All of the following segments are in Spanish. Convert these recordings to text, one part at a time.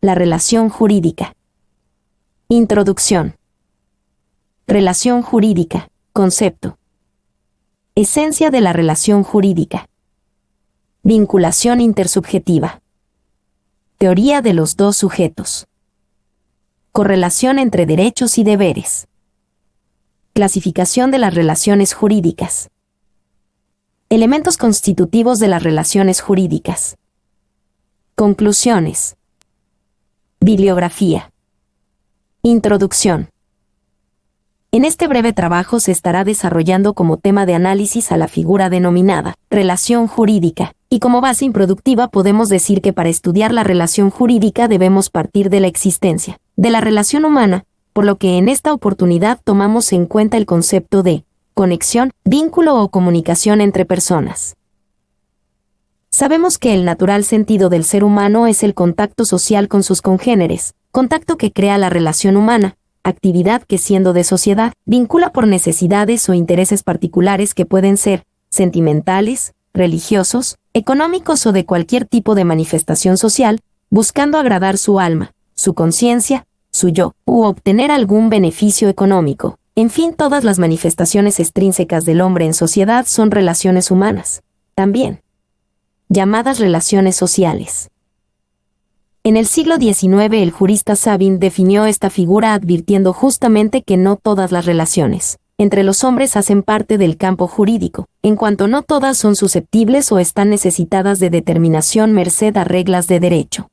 La relación jurídica. Introducción. Relación jurídica. Concepto. Esencia de la relación jurídica. Vinculación intersubjetiva. Teoría de los dos sujetos. Correlación entre derechos y deberes. Clasificación de las relaciones jurídicas. Elementos constitutivos de las relaciones jurídicas. Conclusiones. Bibliografía. Introducción. En este breve trabajo se estará desarrollando como tema de análisis a la figura denominada relación jurídica, y como base improductiva podemos decir que para estudiar la relación jurídica debemos partir de la existencia de la relación humana, por lo que en esta oportunidad tomamos en cuenta el concepto de conexión, vínculo o comunicación entre personas. Sabemos que el natural sentido del ser humano es el contacto social con sus congéneres, contacto que crea la relación humana, actividad que siendo de sociedad, vincula por necesidades o intereses particulares que pueden ser sentimentales, religiosos, económicos o de cualquier tipo de manifestación social, buscando agradar su alma, su conciencia, su yo, u obtener algún beneficio económico. En fin, todas las manifestaciones extrínsecas del hombre en sociedad son relaciones humanas, también llamadas relaciones sociales. En el siglo XIX el jurista Sabin definió esta figura advirtiendo justamente que no todas las relaciones entre los hombres hacen parte del campo jurídico, en cuanto no todas son susceptibles o están necesitadas de determinación merced a reglas de derecho.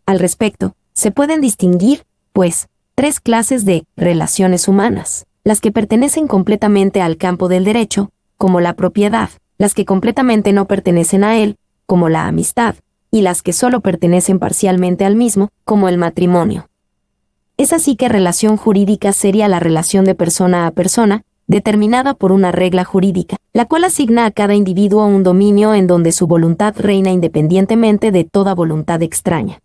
Al respecto, se pueden distinguir, pues, tres clases de relaciones humanas: las que pertenecen completamente al campo del derecho, como la propiedad; las que completamente no pertenecen a él, como la amistad; y las que solo pertenecen parcialmente al mismo, como el matrimonio. Es así que relación jurídica sería la relación de persona a persona, determinada por una regla jurídica, la cual asigna a cada individuo un dominio en donde su voluntad reina independientemente de toda voluntad extraña.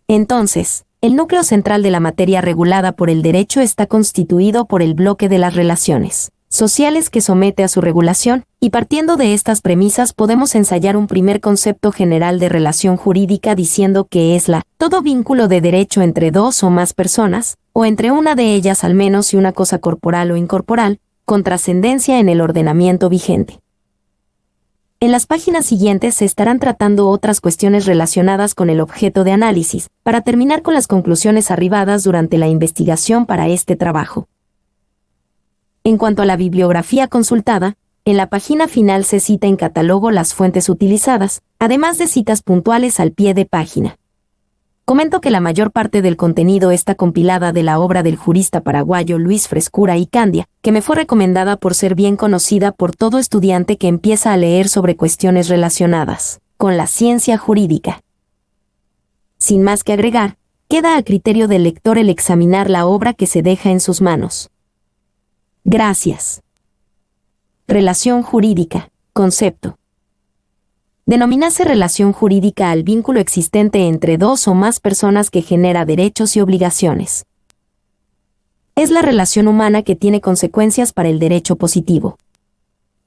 Entonces, el núcleo central de la materia regulada por el derecho está constituido por el bloque de las relaciones sociales que somete a su regulación, y partiendo de estas premisas podemos ensayar un primer concepto general de relación jurídica diciendo que es todo vínculo de derecho entre dos o más personas, o entre una de ellas al menos y una cosa corporal o incorporal, con trascendencia en el ordenamiento vigente. En las páginas siguientes se estarán tratando otras cuestiones relacionadas con el objeto de análisis, para terminar con las conclusiones arribadas durante la investigación para este trabajo. En cuanto a la bibliografía consultada, en la página final se cita en catálogo las fuentes utilizadas, además de citas puntuales al pie de página. Comento que la mayor parte del contenido está compilada de la obra del jurista paraguayo Luis Frescura y Candia, que me fue recomendada por ser bien conocida por todo estudiante que empieza a leer sobre cuestiones relacionadas con la ciencia jurídica. Sin más que agregar, queda a criterio del lector el examinar la obra que se deja en sus manos. Gracias. Relación jurídica. Concepto. Denominase relación jurídica al vínculo existente entre dos o más personas que genera derechos y obligaciones. Es la relación humana que tiene consecuencias para el derecho positivo.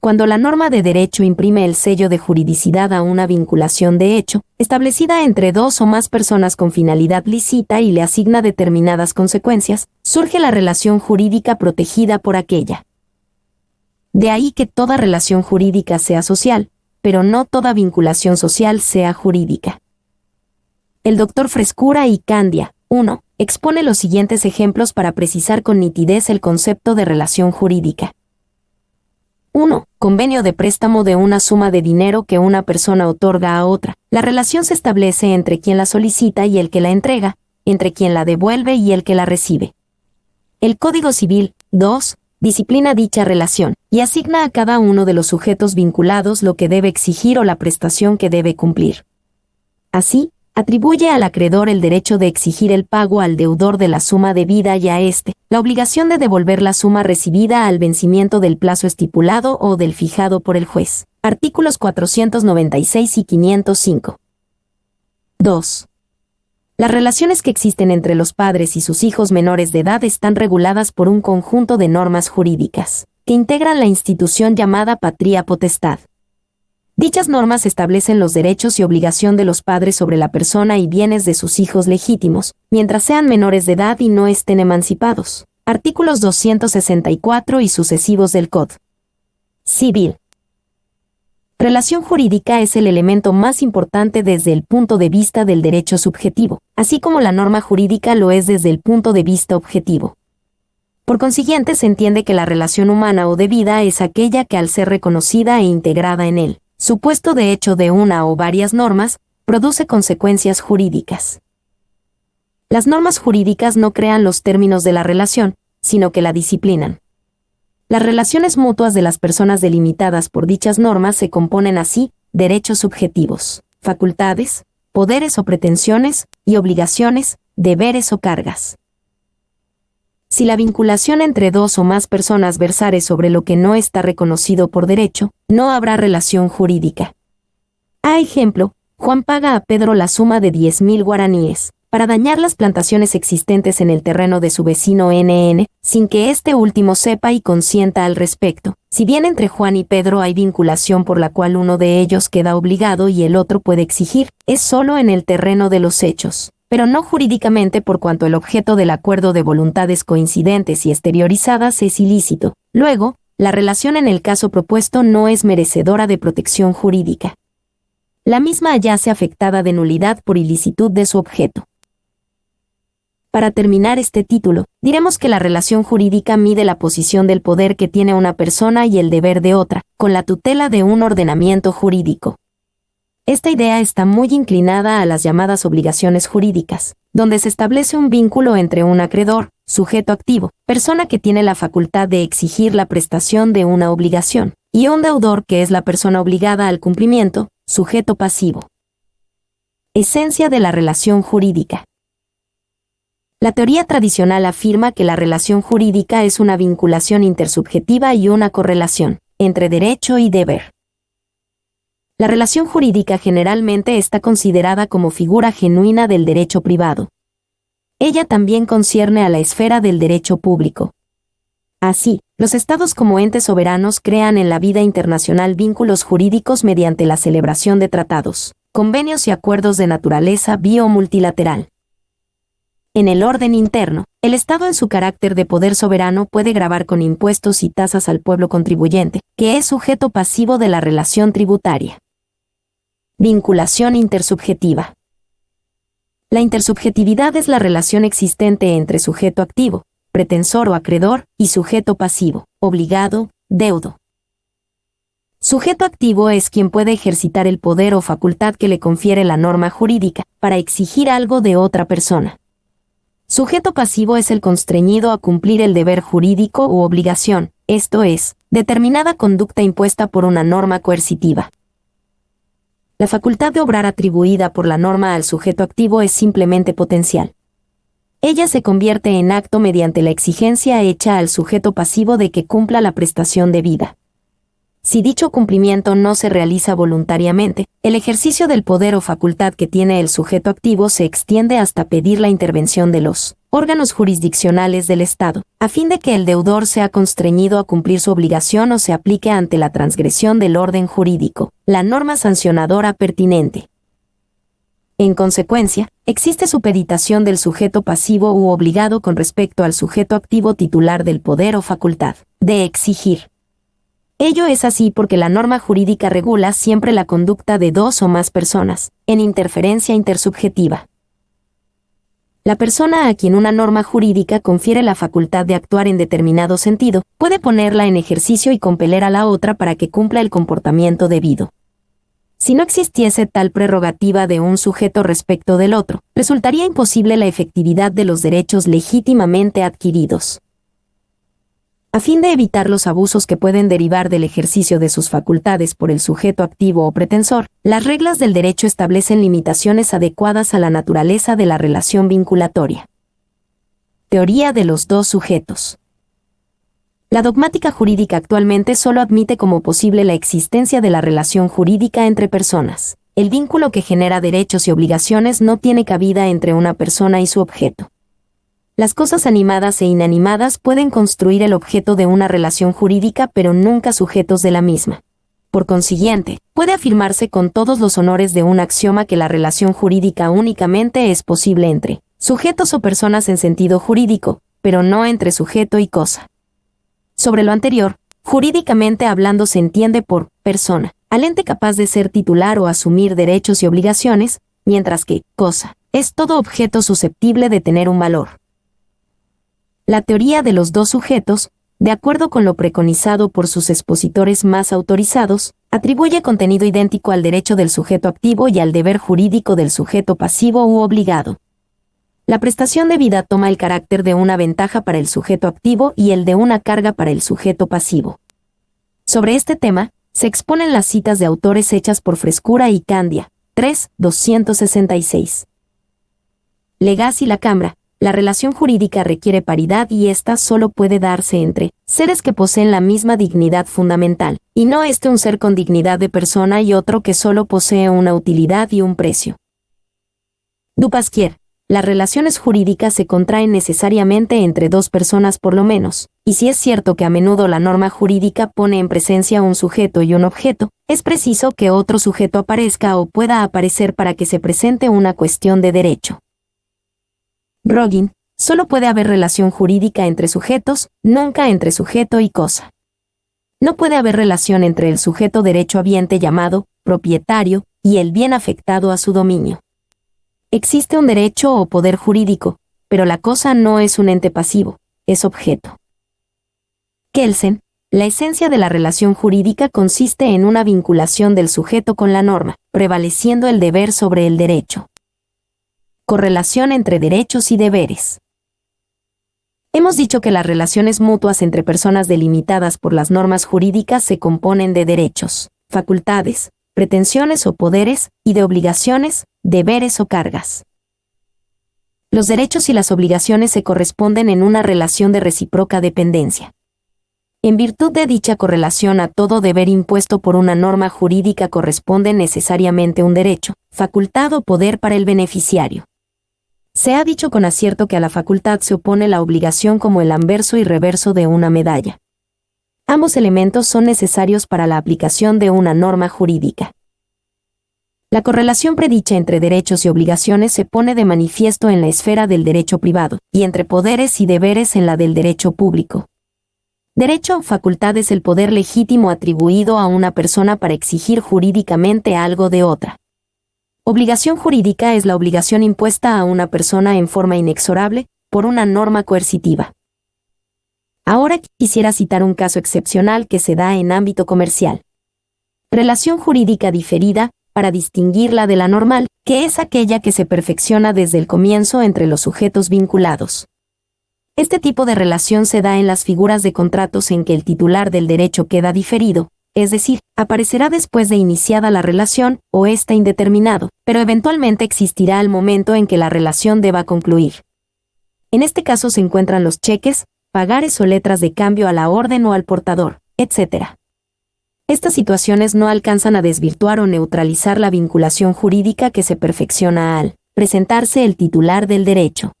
Cuando la norma de derecho imprime el sello de juridicidad a una vinculación de hecho, establecida entre dos o más personas con finalidad lícita y le asigna determinadas consecuencias, surge la relación jurídica protegida por aquella. De ahí que toda relación jurídica sea social, pero no toda vinculación social sea jurídica. El doctor Frescura y Candia, 1, expone los siguientes ejemplos para precisar con nitidez el concepto de relación jurídica. 1. Convenio de préstamo de una suma de dinero que una persona otorga a otra. La relación se establece entre quien la solicita y el que la entrega, entre quien la devuelve y el que la recibe. El Código Civil, 2, disciplina dicha relación, y asigna a cada uno de los sujetos vinculados lo que debe exigir o la prestación que debe cumplir. Así, atribuye al acreedor el derecho de exigir el pago al deudor de la suma debida y a éste la obligación de devolver la suma recibida al vencimiento del plazo estipulado o del fijado por el juez. Artículos 496 y 505. 2. Las relaciones que existen entre los padres y sus hijos menores de edad están reguladas por un conjunto de normas jurídicas que integran la institución llamada patria potestad. Dichas normas establecen los derechos y obligación de los padres sobre la persona y bienes de sus hijos legítimos, mientras sean menores de edad y no estén emancipados. Artículos 264 y sucesivos del Código Civil. Relación jurídica es el elemento más importante desde el punto de vista del derecho subjetivo, así como la norma jurídica lo es desde el punto de vista objetivo. Por consiguiente, se entiende que la relación humana o de vida es aquella que, al ser reconocida e integrada en el supuesto de hecho de una o varias normas, produce consecuencias jurídicas. Las normas jurídicas no crean los términos de la relación, sino que la disciplinan. Las relaciones mutuas de las personas delimitadas por dichas normas se componen así: derechos subjetivos, facultades, poderes o pretensiones, y obligaciones, deberes o cargas. Si la vinculación entre dos o más personas versare sobre lo que no está reconocido por derecho, no habrá relación jurídica. A ejemplo, Juan paga a Pedro la suma de 10.000 guaraníes, para dañar las plantaciones existentes en el terreno de su vecino NN, sin que este último sepa y consienta al respecto. Si bien entre Juan y Pedro hay vinculación por la cual uno de ellos queda obligado y el otro puede exigir, es solo en el terreno de los hechos, pero no jurídicamente, por cuanto el objeto del acuerdo de voluntades coincidentes y exteriorizadas es ilícito. Luego, la relación en el caso propuesto no es merecedora de protección jurídica. La misma hallase afectada de nulidad por ilicitud de su objeto. Para terminar este título, diremos que la relación jurídica mide la posición del poder que tiene una persona y el deber de otra, con la tutela de un ordenamiento jurídico. Esta idea está muy inclinada a las llamadas obligaciones jurídicas, donde se establece un vínculo entre un acreedor, sujeto activo, persona que tiene la facultad de exigir la prestación de una obligación, y un deudor que es la persona obligada al cumplimiento, sujeto pasivo. Esencia de la relación jurídica. La teoría tradicional afirma que la relación jurídica es una vinculación intersubjetiva y una correlación entre derecho y deber. La relación jurídica generalmente está considerada como figura genuina del derecho privado. Ella también concierne a la esfera del derecho público. Así, los estados como entes soberanos crean en la vida internacional vínculos jurídicos mediante la celebración de tratados, convenios y acuerdos de naturaleza bi- o multilateral. En el orden interno, el Estado en su carácter de poder soberano puede gravar con impuestos y tasas al pueblo contribuyente, que es sujeto pasivo de la relación tributaria. Vinculación intersubjetiva. La intersubjetividad es la relación existente entre sujeto activo, pretensor o acreedor, y sujeto pasivo, obligado, deudo. Sujeto activo es quien puede ejercitar el poder o facultad que le confiere la norma jurídica, para exigir algo de otra persona. Sujeto pasivo es el constreñido a cumplir el deber jurídico u obligación, esto es, determinada conducta impuesta por una norma coercitiva. La facultad de obrar atribuida por la norma al sujeto activo es simplemente potencial. Ella se convierte en acto mediante la exigencia hecha al sujeto pasivo de que cumpla la prestación debida. Si dicho cumplimiento no se realiza voluntariamente, el ejercicio del poder o facultad que tiene el sujeto activo se extiende hasta pedir la intervención de los órganos jurisdiccionales del Estado, a fin de que el deudor sea constreñido a cumplir su obligación o se aplique ante la transgresión del orden jurídico, la norma sancionadora pertinente. En consecuencia, existe supeditación del sujeto pasivo u obligado con respecto al sujeto activo titular del poder o facultad de exigir. Ello es así porque la norma jurídica regula siempre la conducta de dos o más personas, en interferencia intersubjetiva. La persona a quien una norma jurídica confiere la facultad de actuar en determinado sentido, puede ponerla en ejercicio y compeler a la otra para que cumpla el comportamiento debido. Si no existiese tal prerrogativa de un sujeto respecto del otro, resultaría imposible la efectividad de los derechos legítimamente adquiridos. A fin de evitar los abusos que pueden derivar del ejercicio de sus facultades por el sujeto activo o pretensor, las reglas del derecho establecen limitaciones adecuadas a la naturaleza de la relación vinculatoria. Teoría de los dos sujetos. La dogmática jurídica actualmente solo admite como posible la existencia de la relación jurídica entre personas. El vínculo que genera derechos y obligaciones no tiene cabida entre una persona y su objeto. Las cosas animadas e inanimadas pueden construir el objeto de una relación jurídica pero nunca sujetos de la misma. Por consiguiente, puede afirmarse con todos los honores de un axioma que la relación jurídica únicamente es posible entre sujetos o personas en sentido jurídico, pero no entre sujeto y cosa. Sobre lo anterior, jurídicamente hablando se entiende por persona al ente capaz de ser titular o asumir derechos y obligaciones, mientras que cosa es todo objeto susceptible de tener un valor. La teoría de los dos sujetos, de acuerdo con lo preconizado por sus expositores más autorizados, atribuye contenido idéntico al derecho del sujeto activo y al deber jurídico del sujeto pasivo u obligado. La prestación debida toma el carácter de una ventaja para el sujeto activo y el de una carga para el sujeto pasivo. Sobre este tema, se exponen las citas de autores hechas por Frescura y Candia, 3, 266. Legaz y la Cambra. La relación jurídica requiere paridad y ésta solo puede darse entre seres que poseen la misma dignidad fundamental, y no un ser con dignidad de persona y otro que solo posee una utilidad y un precio. Dupasquier. Las relaciones jurídicas se contraen necesariamente entre dos personas por lo menos, y si es cierto que a menudo la norma jurídica pone en presencia un sujeto y un objeto, es preciso que otro sujeto aparezca o pueda aparecer para que se presente una cuestión de derecho. Rogin, solo puede haber relación jurídica entre sujetos, nunca entre sujeto y cosa. No puede haber relación entre el sujeto derechohabiente llamado propietario y el bien afectado a su dominio. Existe un derecho o poder jurídico, pero la cosa no es un ente pasivo, es objeto. Kelsen, la esencia de la relación jurídica consiste en una vinculación del sujeto con la norma, prevaleciendo el deber sobre el derecho. Correlación entre derechos y deberes. Hemos dicho que las relaciones mutuas entre personas delimitadas por las normas jurídicas se componen de derechos, facultades, pretensiones o poderes, y de obligaciones, deberes o cargas. Los derechos y las obligaciones se corresponden en una relación de recíproca dependencia. En virtud de dicha correlación a todo deber impuesto por una norma jurídica corresponde necesariamente un derecho, facultad o poder para el beneficiario. Se ha dicho con acierto que a la facultad se opone la obligación como el anverso y reverso de una medalla. Ambos elementos son necesarios para la aplicación de una norma jurídica. La correlación predicha entre derechos y obligaciones se pone de manifiesto en la esfera del derecho privado, y entre poderes y deberes en la del derecho público. Derecho o facultad es el poder legítimo atribuido a una persona para exigir jurídicamente algo de otra. Obligación jurídica es la obligación impuesta a una persona en forma inexorable por una norma coercitiva. Ahora quisiera citar un caso excepcional que se da en ámbito comercial. Relación jurídica diferida, para distinguirla de la normal, que es aquella que se perfecciona desde el comienzo entre los sujetos vinculados. Este tipo de relación se da en las figuras de contratos en que el titular del derecho queda diferido, es decir, aparecerá después de iniciada la relación o está indeterminado, pero eventualmente existirá el momento en que la relación deba concluir. En este caso se encuentran los cheques, pagares o letras de cambio a la orden o al portador, etc. Estas situaciones no alcanzan a desvirtuar o neutralizar la vinculación jurídica que se perfecciona al presentarse el titular del derecho.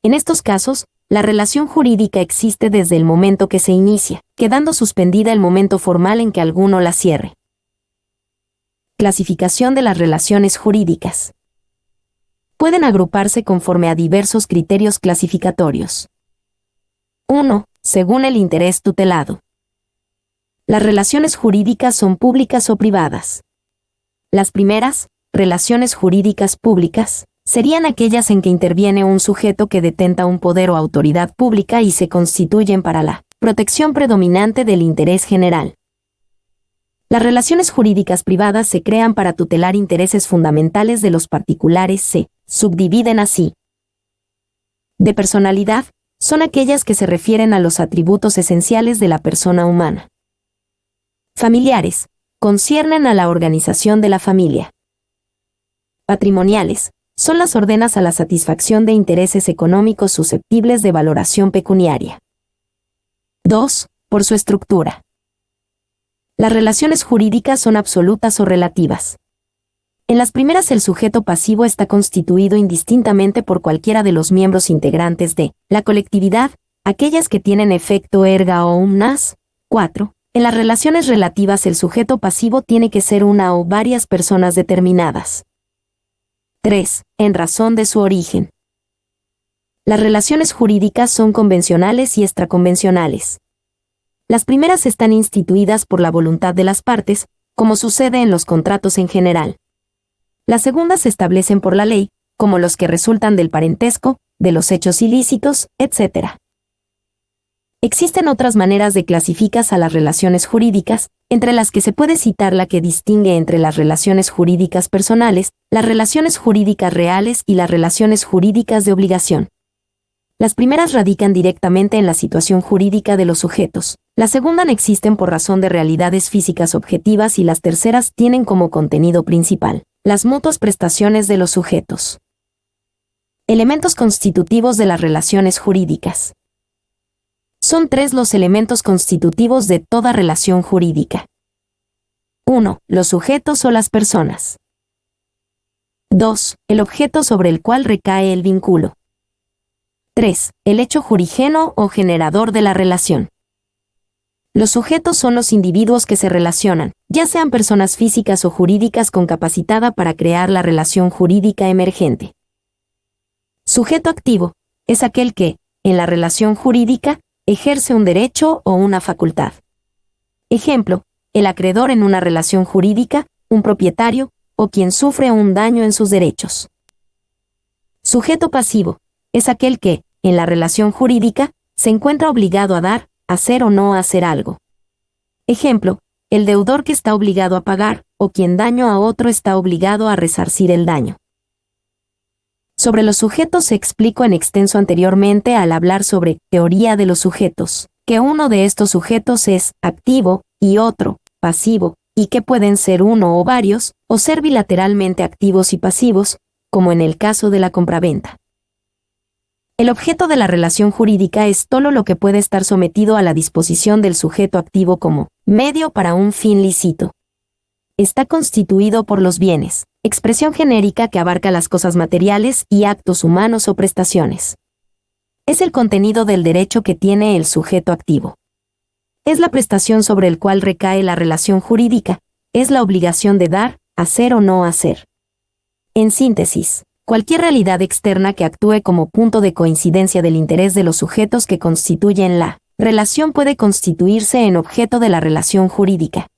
En estos casos, la relación jurídica existe desde el momento que se inicia, quedando suspendida el momento formal en que alguno la cierre. Clasificación de las relaciones jurídicas. Pueden agruparse conforme a diversos criterios clasificatorios. 1. Según el interés tutelado. Las relaciones jurídicas son públicas o privadas. Las primeras, relaciones jurídicas públicas, serían aquellas en que interviene un sujeto que detenta un poder o autoridad pública y se constituyen para la protección predominante del interés general. Las relaciones jurídicas privadas se crean para tutelar intereses fundamentales de los particulares. Se subdividen así. De personalidad, son aquellas que se refieren a los atributos esenciales de la persona humana. Familiares, conciernen a la organización de la familia. Patrimoniales, son las ordenas a la satisfacción de intereses económicos susceptibles de valoración pecuniaria. 2. Por su estructura. Las relaciones jurídicas son absolutas o relativas. En las primeras el sujeto pasivo está constituido indistintamente por cualquiera de los miembros integrantes de la colectividad, aquellas que tienen efecto erga omnes. 4. En las relaciones relativas el sujeto pasivo tiene que ser una o varias personas determinadas. 3. En razón de su origen. Las relaciones jurídicas son convencionales y extraconvencionales. Las primeras están instituidas por la voluntad de las partes, como sucede en los contratos en general. Las segundas se establecen por la ley, como los que resultan del parentesco, de los hechos ilícitos, etc. Existen otras maneras de clasificar a las relaciones jurídicas, entre las que se puede citar la que distingue entre las relaciones jurídicas personales, las relaciones jurídicas reales y las relaciones jurídicas de obligación. Las primeras radican directamente en la situación jurídica de los sujetos, las segundas existen por razón de realidades físicas objetivas y las terceras tienen como contenido principal las mutuas prestaciones de los sujetos. Elementos constitutivos de las relaciones jurídicas. Son 3 los elementos constitutivos de toda relación jurídica. 1. Los sujetos o las personas. 2. El objeto sobre el cual recae el vínculo. 3. El hecho jurígeno o generador de la relación. Los sujetos son los individuos que se relacionan, ya sean personas físicas o jurídicas con capacidad para crear la relación jurídica emergente. Sujeto activo es aquel que, en la relación jurídica, ejerce un derecho o una facultad. Ejemplo, el acreedor en una relación jurídica, un propietario, o quien sufre un daño en sus derechos. Sujeto pasivo es aquel que, en la relación jurídica, se encuentra obligado a dar, hacer o no hacer algo. Ejemplo, el deudor que está obligado a pagar, o quien daño a otro está obligado a resarcir el daño. Sobre los sujetos se explicó en extenso anteriormente al hablar sobre teoría de los sujetos, que uno de estos sujetos es activo y otro, pasivo, y que pueden ser uno o varios, o ser bilateralmente activos y pasivos, como en el caso de la compraventa. El objeto de la relación jurídica es solo lo que puede estar sometido a la disposición del sujeto activo como medio para un fin lícito. Está constituido por los bienes, expresión genérica que abarca las cosas materiales y actos humanos o prestaciones. Es el contenido del derecho que tiene el sujeto activo. Es la prestación sobre el cual recae la relación jurídica, es la obligación de dar, hacer o no hacer. En síntesis, cualquier realidad externa que actúe como punto de coincidencia del interés de los sujetos que constituyen la relación puede constituirse en objeto de la relación jurídica.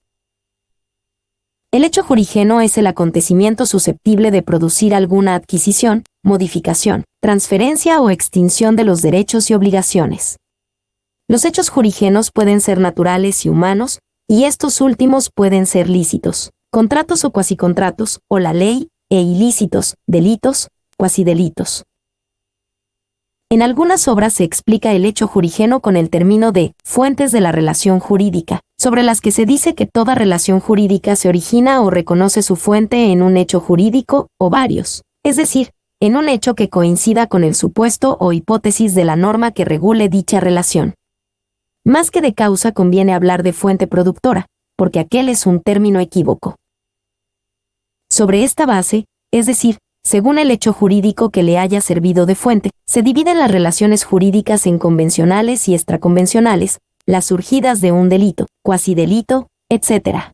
El hecho jurígeno es el acontecimiento susceptible de producir alguna adquisición, modificación, transferencia o extinción de los derechos y obligaciones. Los hechos jurígenos pueden ser naturales y humanos, y estos últimos pueden ser lícitos, contratos o cuasicontratos, o la ley, e ilícitos, delitos, cuasidelitos. En algunas obras se explica el hecho jurígeno con el término de fuentes de la relación jurídica, sobre las que se dice que toda relación jurídica se origina o reconoce su fuente en un hecho jurídico, o varios, es decir, en un hecho que coincida con el supuesto o hipótesis de la norma que regule dicha relación. Más que de causa conviene hablar de fuente productora, porque aquel es un término equívoco. Sobre esta base, es decir, según el hecho jurídico que le haya servido de fuente, se dividen las relaciones jurídicas en convencionales y extraconvencionales, las surgidas de un delito, cuasidelito, etc.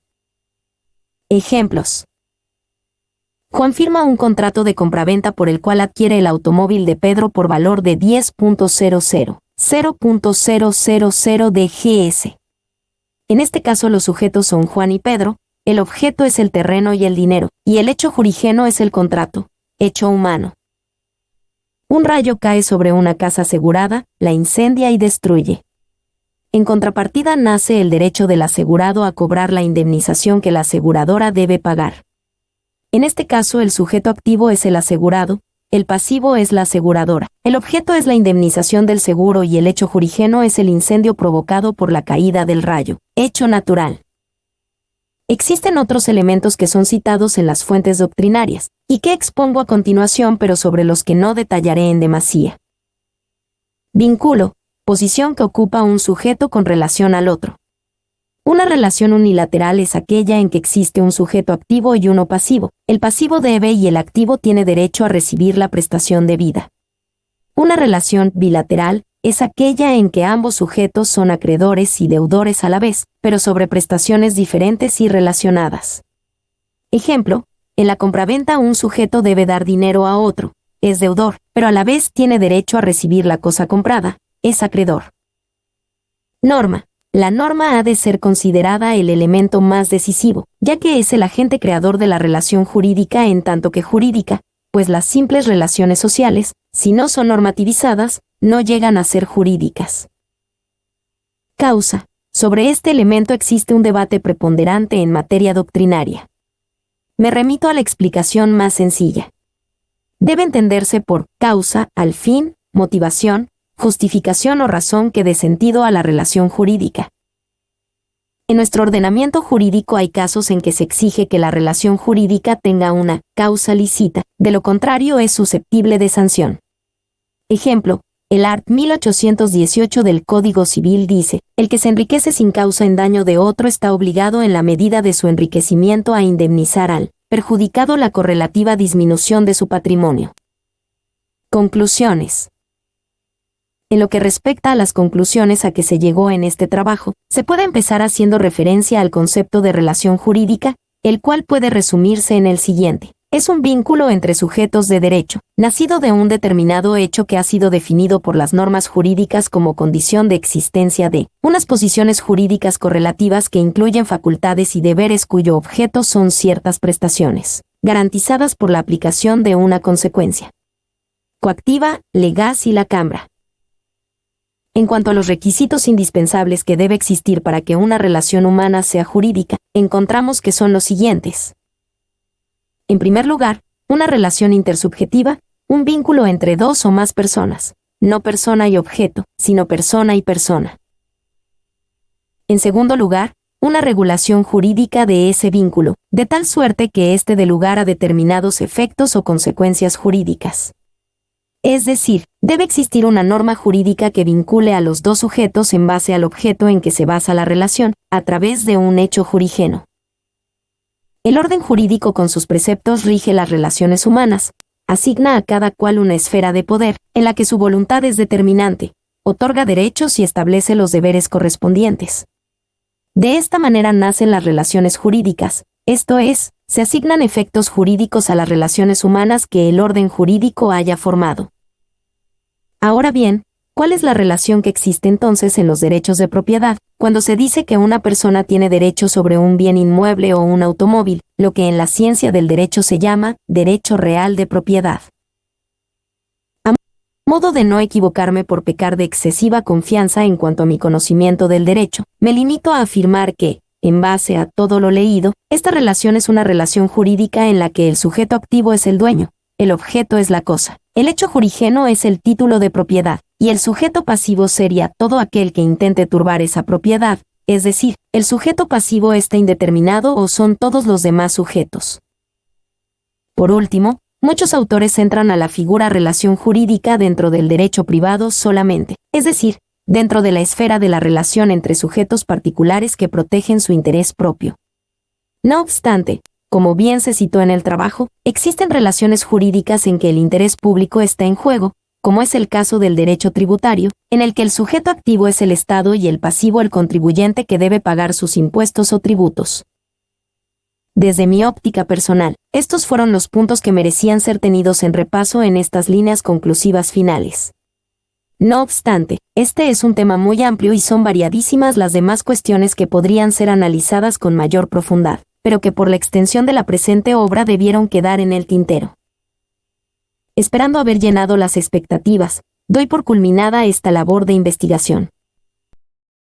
Ejemplos. Juan firma un contrato de compraventa por el cual adquiere el automóvil de Pedro por valor de 10.00 de GS. En este caso los sujetos son Juan y Pedro, el objeto es el terreno y el dinero, y el hecho jurígeno es el contrato, hecho humano. Un rayo cae sobre una casa asegurada, la incendia y destruye. En contrapartida nace el derecho del asegurado a cobrar la indemnización que la aseguradora debe pagar. En este caso el sujeto activo es el asegurado, el pasivo es la aseguradora, el objeto es la indemnización del seguro y el hecho jurígeno es el incendio provocado por la caída del rayo, hecho natural. Existen otros elementos que son citados en las fuentes doctrinarias, y que expongo a continuación pero sobre los que no detallaré en demasía. Vínculo, posición que ocupa un sujeto con relación al otro. Una relación unilateral es aquella en que existe un sujeto activo y uno pasivo. El pasivo debe y el activo tiene derecho a recibir la prestación debida. Una relación bilateral es aquella en que ambos sujetos son acreedores y deudores a la vez, pero sobre prestaciones diferentes y relacionadas. Ejemplo, en la compraventa un sujeto debe dar dinero a otro, es deudor, pero a la vez tiene derecho a recibir la cosa comprada, es acreedor. Norma. La norma ha de ser considerada el elemento más decisivo, ya que es el agente creador de la relación jurídica en tanto que jurídica, pues las simples relaciones sociales, si no son normativizadas, no llegan a ser jurídicas. Causa. Sobre este elemento existe un debate preponderante en materia doctrinaria. Me remito a la explicación más sencilla. Debe entenderse por causa al fin, motivación, justificación o razón que dé sentido a la relación jurídica. En nuestro ordenamiento jurídico hay casos en que se exige que la relación jurídica tenga una causa lícita, de lo contrario es susceptible de sanción. Ejemplo, el art. 1818 del Código Civil dice, el que se enriquece sin causa en daño de otro está obligado en la medida de su enriquecimiento a indemnizar al perjudicado la correlativa disminución de su patrimonio. Conclusiones. En lo que respecta a las conclusiones a que se llegó en este trabajo, se puede empezar haciendo referencia al concepto de relación jurídica, el cual puede resumirse en el siguiente. Es un vínculo entre sujetos de derecho, nacido de un determinado hecho que ha sido definido por las normas jurídicas como condición de existencia de unas posiciones jurídicas correlativas que incluyen facultades y deberes cuyo objeto son ciertas prestaciones, garantizadas por la aplicación de una consecuencia coactiva, legaz y la cambra. En cuanto a los requisitos indispensables que debe existir para que una relación humana sea jurídica, encontramos que son los siguientes. En primer lugar, una relación intersubjetiva, un vínculo entre dos o más personas, no persona y objeto, sino persona y persona. En segundo lugar, una regulación jurídica de ese vínculo, de tal suerte que éste dé lugar a determinados efectos o consecuencias jurídicas. Es decir, debe existir una norma jurídica que vincule a los dos sujetos en base al objeto en que se basa la relación, a través de un hecho jurígeno. El orden jurídico con sus preceptos rige las relaciones humanas, asigna a cada cual una esfera de poder, en la que su voluntad es determinante, otorga derechos y establece los deberes correspondientes. De esta manera nacen las relaciones jurídicas, esto es, se asignan efectos jurídicos a las relaciones humanas que el orden jurídico haya formado. Ahora bien, ¿cuál es la relación que existe entonces en los derechos de propiedad, cuando se dice que una persona tiene derecho sobre un bien inmueble o un automóvil, lo que en la ciencia del derecho se llama derecho real de propiedad? A modo de no equivocarme por pecar de excesiva confianza en cuanto a mi conocimiento del derecho, me limito a afirmar que, en base a todo lo leído, esta relación es una relación jurídica en la que el sujeto activo es el dueño, el objeto es la cosa, el hecho jurígeno es el título de propiedad, y el sujeto pasivo sería todo aquel que intente turbar esa propiedad, es decir, el sujeto pasivo está indeterminado o son todos los demás sujetos. Por último, muchos autores centran a la figura relación jurídica dentro del derecho privado solamente, es decir, dentro de la esfera de la relación entre sujetos particulares que protegen su interés propio. No obstante, como bien se citó en el trabajo, existen relaciones jurídicas en que el interés público está en juego, como es el caso del derecho tributario, en el que el sujeto activo es el Estado y el pasivo el contribuyente que debe pagar sus impuestos o tributos. Desde mi óptica personal, estos fueron los puntos que merecían ser tenidos en repaso en estas líneas conclusivas finales. No obstante, este es un tema muy amplio y son variadísimas las demás cuestiones que podrían ser analizadas con mayor profundidad, pero que por la extensión de la presente obra debieron quedar en el tintero. Esperando haber llenado las expectativas, doy por culminada esta labor de investigación.